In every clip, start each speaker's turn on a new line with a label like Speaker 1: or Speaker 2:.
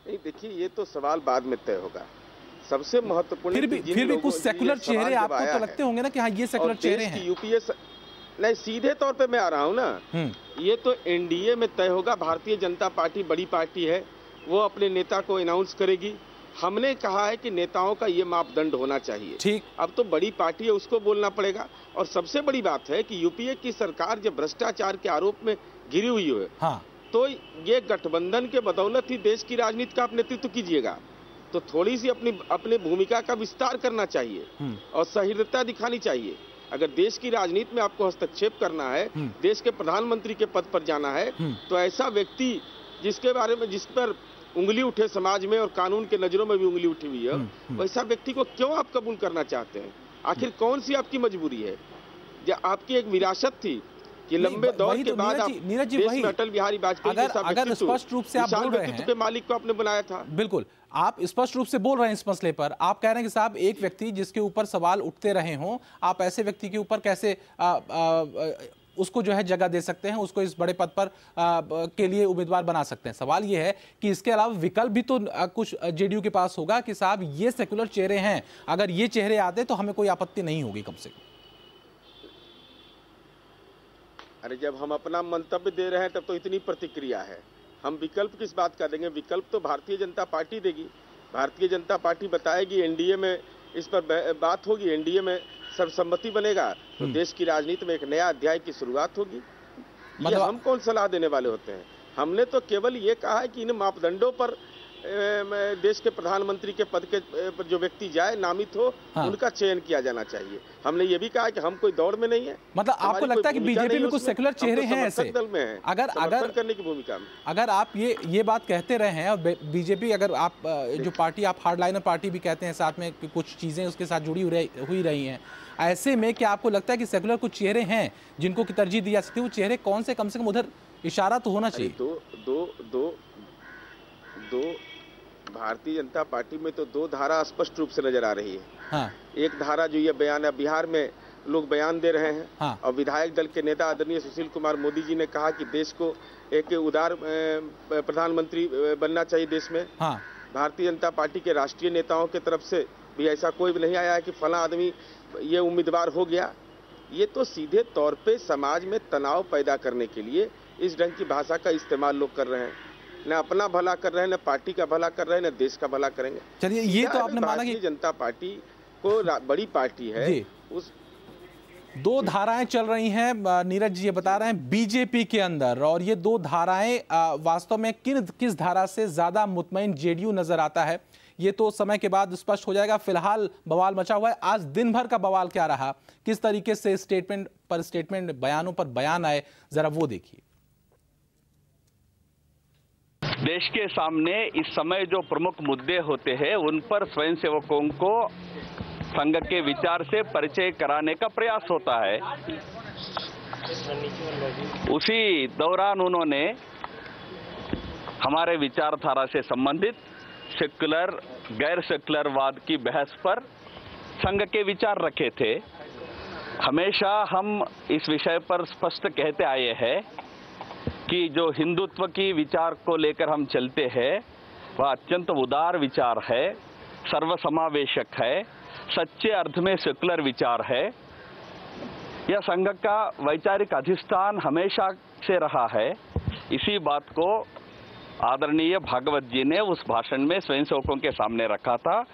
Speaker 1: नहीं, देखिए ये तो सवाल बाद में तय होगा। सबसे महत्वपूर्ण
Speaker 2: फिर भी कुछ सेकुलर चेहरे आपको तो लगते होंगे ना कि हाँ ये सेकुलर चेहरे हैं।
Speaker 1: यूपीए नहीं, सीधे तौर पे मैं आ रहा हूँ ना, ये तो एनडीए में तय होगा। भारतीय जनता पार्टी बड़ी पार्टी है, वो अपने नेता को अनाउंस करेगी। हमने कहा है कि नेताओं का ये मापदंड होना चाहिए। ठीक, अब तो बड़ी पार्टी है, उसको बोलना पड़ेगा। और सबसे बड़ी बात है कि यूपीए की सरकार जब भ्रष्टाचार के आरोप में घिरी हुई है, हाँ, तो ये गठबंधन के बदौलत ही देश की राजनीति का आप नेतृत्व कीजिएगा, तो थोड़ी सी अपनी भूमिका का विस्तार करना चाहिए और सहृदयता दिखानी चाहिए। अगर देश की राजनीति में आपको हस्तक्षेप करना है, देश के प्रधानमंत्री के पद पर जाना है, तो ऐसा व्यक्ति जिसके बारे में, जिस पर उंगली उठे समाज में और कानून के नजरों में भी उंगली उठी हुई है, वैसा व्यक्ति को क्यों आप कबूल करना चाहते हैं? आखिर कौन सी आपकी मजबूरी है? आपकी एक विरासत थी कि लंबे दौर के बाद आप देश में अटल बिहारी वाजपेयी
Speaker 2: अगर स्पष्ट रूप से आप बोल रहे हैं
Speaker 1: के मालिक को आपने बनाया था।
Speaker 2: बिल्कुल, आप स्पष्ट रूप से बोल रहे हैं इस मसले पर। आप कह रहे हैं कि साहब एक व्यक्ति जिसके ऊपर सवाल उठते रहे हों, आप ऐसे व्यक्ति के ऊपर कैसे उसको जो है जगह दे सकते हैं, उसको इस बड़े पद पर के लिए उम्मीदवार बना सकते हैं। सवाल यह है कि इसके अलावा विकल्प भी तो कुछ जेडीयू के पास होगा कि साहब ये सेकुलर चेहरे हैं, अगर ये चेहरे आते तो हमें कोई आपत्ति नहीं होगी कम से कम।
Speaker 1: अरे जब हम अपना मंतव्य दे रहे हैं तब तो इतनी प्रतिक्रिया है। हम विकल्प किस बात का देंगे? विकल्प तो भारतीय जनता पार्टी देगी। भारतीय जनता पार्टी बताएगी, एनडीए में इस पर बात होगी, एनडीए में सर्वसम्मति बनेगा, तो देश की राजनीति में एक नया अध्याय की शुरुआत होगी। ये हम कौन सलाह देने वाले होते हैं? हमने तो केवल ये कहा है कि इन मापदंडों पर देश के प्रधानमंत्री के पद के पर जो व्यक्ति जाए, नामित हो, हाँ, उनका चयन किया जाना चाहिए। हमने ये भी कहा कि हम कोई दौड़ में नहीं है।
Speaker 2: मतलब आपको लगता है कि बीजेपी में कुछ सेकुलर चेहरे हैं ऐसे
Speaker 1: दल में हैं, अगर करने की भूमिका में,
Speaker 2: अगर आप ये बात कहते रहे हैं और बीजेपी, अगर आप जो पार्टी, आप हार्डलाइनर पार्टी भी कहते हैं साथ में, कुछ चीजें उसके साथ जुड़ी हुई रही हैं, ऐसे में क्या आपको लगता है कि सेकुलर कुछ चेहरे हैं जिनको की तरजीह दी जा सकती है? वो चेहरे कौन से, कम से कम उधर इशारा तो होना चाहिए।
Speaker 1: दो भारतीय जनता पार्टी में तो दो धारा स्पष्ट रूप से नजर आ रही है। हाँ। एक धारा जो ये बयान है, बिहार में लोग बयान दे रहे हैं, हाँ, और विधायक दल के नेता आदरणीय सुशील कुमार मोदी जी ने कहा कि देश को एक उदार प्रधानमंत्री बनना चाहिए देश में। हाँ। भारतीय जनता पार्टी के राष्ट्रीय नेताओं की तरफ से भी ऐसा कोई भी नहीं आया है कि फला आदमी ये उम्मीदवार हो गया। ये तो सीधे तौर पे समाज में तनाव पैदा करने के लिए इस ढंग की भाषा का इस्तेमाल लोग कर रहे हैं। न अपना भला कर रहे हैं, न पार्टी का भला कर रहे हैं, न देश का भला करेंगे।
Speaker 2: चलिए, ये तो आपने माना कि
Speaker 1: भारतीय जनता पार्टी को बड़ी पार्टी है, उस
Speaker 2: दो धाराएं चल रही हैं, नीरज जी ये बता रहे हैं बीजेपी के अंदर, और ये दो धाराएं वास्तव में किस धारा से ज्यादा मुतमईन जेडीयू नजर आता है, ये तो समय के बाद स्पष्ट हो जाएगा। फिलहाल बवाल मचा हुआ है। आज दिन भर का बवाल क्या रहा, किस तरीके से स्टेटमेंट पर स्टेटमेंट, बयानों पर बयान आए, जरा वो देखिए।
Speaker 3: देश के सामने इस समय जो प्रमुख मुद्दे होते हैं, उन पर स्वयंसेवकों को संघ के विचार से परिचय कराने का प्रयास होता है। उसी दौरान उन्होंने हमारे विचारधारा से संबंधित सेक्युलर गैर सेक्युलरवाद की बहस पर संघ के विचार रखे थे। हमेशा हम इस विषय पर स्पष्ट कहते आए हैं कि जो हिंदुत्व की विचार को लेकर हम चलते हैं, वह अत्यंत उदार विचार है, सर्वसमावेशक है, सच्चे अर्थ में सेक्युलर विचार है। यह संघ का वैचारिक अधिष्ठान हमेशा से रहा है। इसी बात को आदरणीय भागवत जी ने उस भाषण में स्वयंसेवकों के सामने रखा था।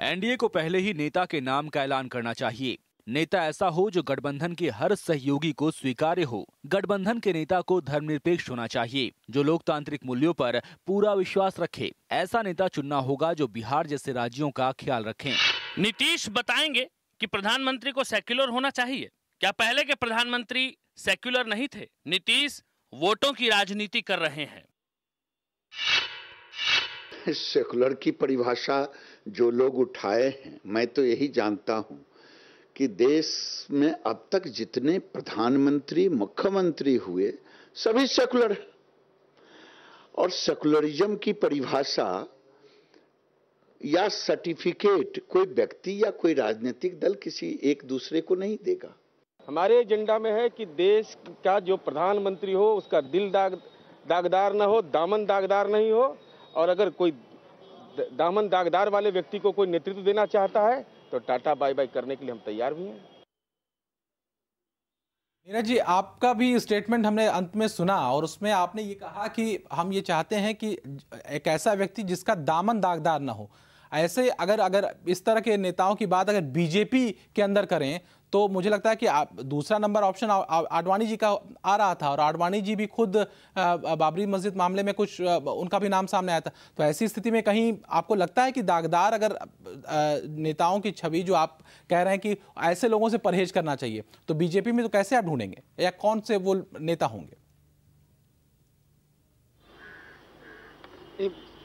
Speaker 4: एनडीए को पहले ही नेता के नाम का ऐलान करना चाहिए। नेता ऐसा हो जो गठबंधन के हर सहयोगी को स्वीकार्य हो। गठबंधन के नेता को धर्मनिरपेक्ष होना चाहिए, जो लोकतांत्रिक मूल्यों पर पूरा विश्वास रखे। ऐसा नेता चुनना होगा जो बिहार जैसे राज्यों का ख्याल रखें।
Speaker 5: नीतीश बताएंगे कि प्रधानमंत्री को सेक्युलर होना चाहिए। क्या पहले के प्रधानमंत्री सेक्युलर नहीं थे? नीतीश वोटों की राजनीति कर रहे हैं।
Speaker 6: सेक्युलर की परिभाषा जो लोग उठाए हैं, मैं तो यही जानता हूं कि देश में अब तक जितने प्रधानमंत्री, मुख्यमंत्री हुए, सभी सेक्युलर हैं। और सेक्युलरिज्म की परिभाषा या सर्टिफिकेट कोई व्यक्ति या कोई राजनीतिक दल किसी एक दूसरे को नहीं देगा।
Speaker 1: हमारे एजेंडा में है कि देश का जो प्रधानमंत्री हो, उसका दिल दागदार न हो, दामन दागदार नहीं हो, और अगर कोई दामन दागदार वाले व्यक्ति को कोई नेतृत्व देना चाहता है तो टाटा बाय बाय करने के लिए हम तैयार भी हैं।
Speaker 2: नीरज जी, आपका भी स्टेटमेंट हमने अंत में सुना और उसमें आपने ये कहा कि हम ये चाहते हैं कि एक ऐसा व्यक्ति जिसका दामन दागदार ना हो। ऐसे अगर इस तरह के नेताओं की बात अगर बीजेपी के अंदर करें तो मुझे लगता है कि दूसरा नंबर ऑप्शन आडवाणी जी का आ रहा था, और आडवाणी जी भी खुद बाबरी मस्जिद मामले में कुछ उनका भी नाम सामने आया था। तो ऐसी स्थिति में कहीं आपको लगता है कि दागदार अगर नेताओं की छवि जो आप कह रहे हैं कि ऐसे लोगों से परहेज करना चाहिए, तो बीजेपी में तो कैसे आप ढूंढेंगे, या कौन से वो नेता होंगे?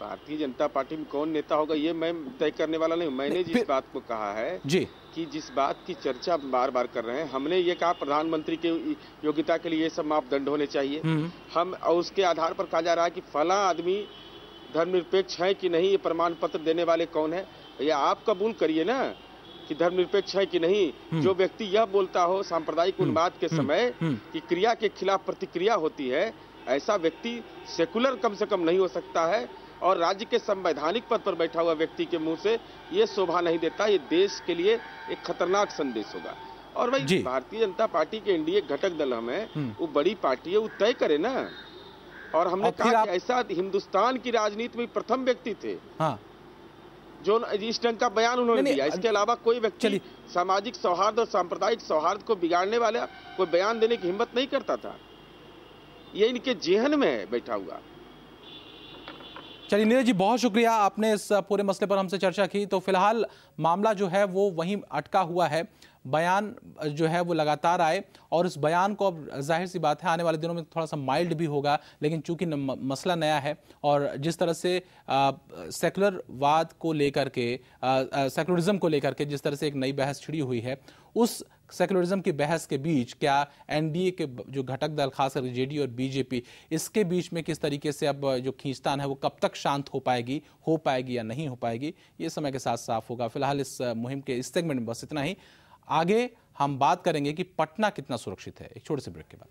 Speaker 1: भारतीय जनता पार्टी में कौन नेता होगा ये मैं तय करने वाला नहीं। मैंने जिस बात को कहा है
Speaker 2: जी
Speaker 1: कि जिस बात की चर्चा बार बार कर रहे हैं, हमने ये कहा प्रधानमंत्री के योग्यता के लिए ये सब मापदंड होने चाहिए। हम और उसके आधार पर कहा जा रहा है कि फला आदमी धर्मनिरपेक्ष है कि नहीं, ये प्रमाण पत्र देने वाले कौन है। भैया आप कबूल करिए ना कि धर्मनिरपेक्ष है कि नहीं। जो व्यक्ति यह बोलता हो सांप्रदायिक उन्माद के समय कि क्रिया के खिलाफ प्रतिक्रिया होती है, ऐसा व्यक्ति सेकुलर कम से कम नहीं हो सकता है, और राज्य के संवैधानिक पद पर बैठा हुआ व्यक्ति के मुंह से ये शोभा नहीं देता। ये देश के लिए एक खतरनाक संदेश होगा। और भाई भारतीय जनता पार्टी के एनडीए घटक दल हमें वो बड़ी पार्टी है, वो तय करे ना। और हमने कहा कि ऐसा हिंदुस्तान की राजनीति में प्रथम व्यक्ति थे जो इस ढंग का बयान उन्होंने दिया। इसके अलावा कोई व्यक्ति सामाजिक सौहार्द और सांप्रदायिक सौहार्द को बिगाड़ने वाला कोई बयान देने की हिम्मत नहीं करता था। ये इनके जेहन में है बैठा हुआ।
Speaker 2: चलिए नीरज जी, बहुत शुक्रिया, आपने इस पूरे मसले पर हमसे चर्चा की। तो फिलहाल मामला जो है वो वहीं अटका हुआ है, बयान जो है वो लगातार आए, और इस बयान को अब जाहिर सी बात है आने वाले दिनों में थोड़ा सा माइल्ड भी होगा, लेकिन चूंकि मसला नया है और जिस तरह से सेकुलरवाद को लेकर के, सेकुलरिज्म को लेकर के जिस तरह से एक नई बहस छिड़ी हुई है, उस सेकुलरिज्म की बहस के बीच क्या एनडीए के जो घटक दल खासकर जेडीयू और बीजेपी, इसके बीच में किस तरीके से अब जो खींचतान है वो कब तक शांत हो पाएगी या नहीं हो पाएगी, ये समय के साथ साफ होगा। फिलहाल इस मुहिम के इस सेगमेंट में बस इतना ही। आगे हम बात करेंगे कि पटना कितना सुरक्षित है, एक छोटे से ब्रेक के बाद।